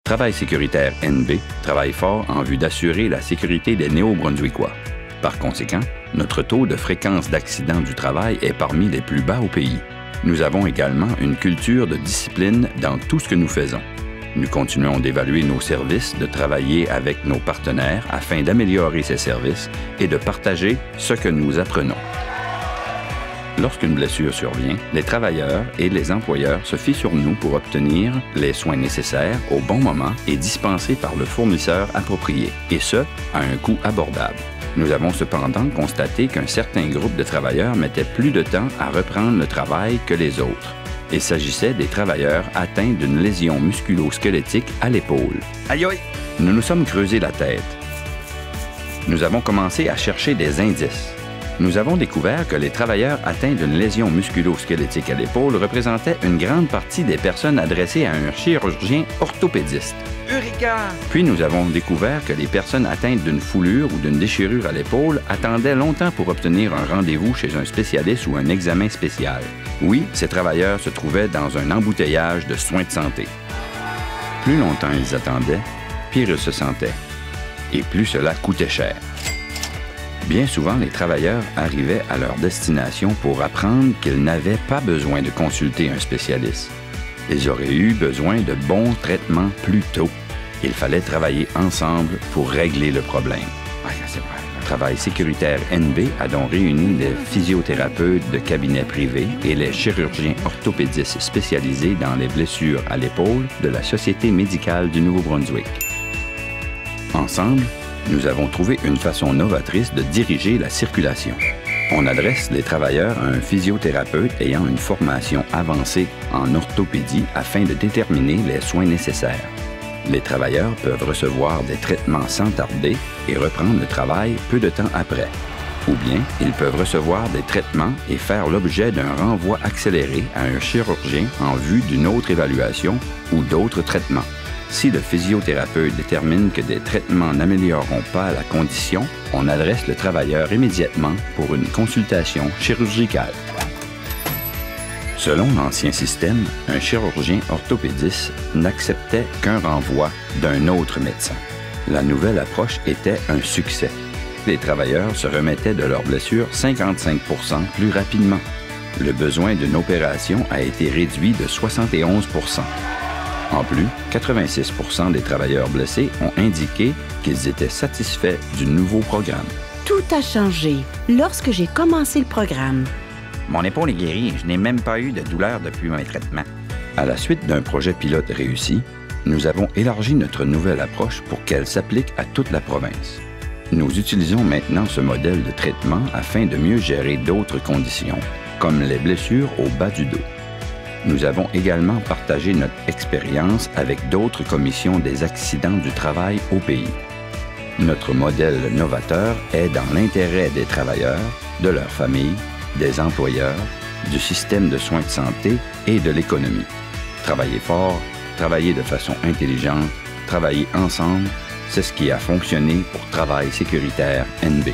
Travail sécuritaire NB travaille fort en vue d'assurer la sécurité des Néo-Brunswickois. Par conséquent, notre taux de fréquence d'accidents du travail est parmi les plus bas au pays. Nous avons également une culture de discipline dans tout ce que nous faisons. Nous continuons d'évaluer nos services, de travailler avec nos partenaires afin d'améliorer ces services et de partager ce que nous apprenons. Lorsqu'une blessure survient, les travailleurs et les employeurs se fient sur nous pour obtenir les soins nécessaires au bon moment et dispensés par le fournisseur approprié, et ce, à un coût abordable. Nous avons cependant constaté qu'un certain groupe de travailleurs mettait plus de temps à reprendre le travail que les autres. Il s'agissait des travailleurs atteints d'une lésion musculo-squelettique à l'épaule. Aïe aïe! Nous nous sommes creusés la tête. Nous avons commencé à chercher des indices. Nous avons découvert que les travailleurs atteints d'une lésion musculo-squelettique à l'épaule représentaient une grande partie des personnes adressées à un chirurgien orthopédiste. Eureka! Puis nous avons découvert que les personnes atteintes d'une foulure ou d'une déchirure à l'épaule attendaient longtemps pour obtenir un rendez-vous chez un spécialiste ou un examen spécial. Oui, ces travailleurs se trouvaient dans un embouteillage de soins de santé. Plus longtemps ils attendaient, pire ils se sentaient. Et plus cela coûtait cher. Bien souvent, les travailleurs arrivaient à leur destination pour apprendre qu'ils n'avaient pas besoin de consulter un spécialiste. Ils auraient eu besoin de bons traitements plus tôt. Il fallait travailler ensemble pour régler le problème. Travail sécuritaire NB a donc réuni les physiothérapeutes de cabinets privés et les chirurgiens orthopédistes spécialisés dans les blessures à l'épaule de la Société médicale du Nouveau-Brunswick. Ensemble, nous avons trouvé une façon novatrice de diriger la circulation. On adresse les travailleurs à un physiothérapeute ayant une formation avancée en orthopédie afin de déterminer les soins nécessaires. Les travailleurs peuvent recevoir des traitements sans tarder et reprendre le travail peu de temps après. Ou bien, ils peuvent recevoir des traitements et faire l'objet d'un renvoi accéléré à un chirurgien en vue d'une autre évaluation ou d'autres traitements. Si le physiothérapeute détermine que des traitements n'amélioreront pas la condition, on adresse le travailleur immédiatement pour une consultation chirurgicale. Selon l'ancien système, un chirurgien orthopédiste n'acceptait qu'un renvoi d'un autre médecin. La nouvelle approche était un succès. Les travailleurs se remettaient de leurs blessures 55% plus rapidement. Le besoin d'une opération a été réduit de 71%. En plus, 86% des travailleurs blessés ont indiqué qu'ils étaient satisfaits du nouveau programme. Tout a changé lorsque j'ai commencé le programme. Mon épaule est guérie et je n'ai même pas eu de douleur depuis mes traitements. À la suite d'un projet pilote réussi, nous avons élargi notre nouvelle approche pour qu'elle s'applique à toute la province. Nous utilisons maintenant ce modèle de traitement afin de mieux gérer d'autres conditions, comme les blessures au bas du dos. Nous avons également partagé notre expérience avec d'autres commissions des accidents du travail au pays. Notre modèle novateur est dans l'intérêt des travailleurs, de leurs familles, des employeurs, du système de soins de santé et de l'économie. Travailler fort, travailler de façon intelligente, travailler ensemble, c'est ce qui a fonctionné pour Travail sécuritaire NB.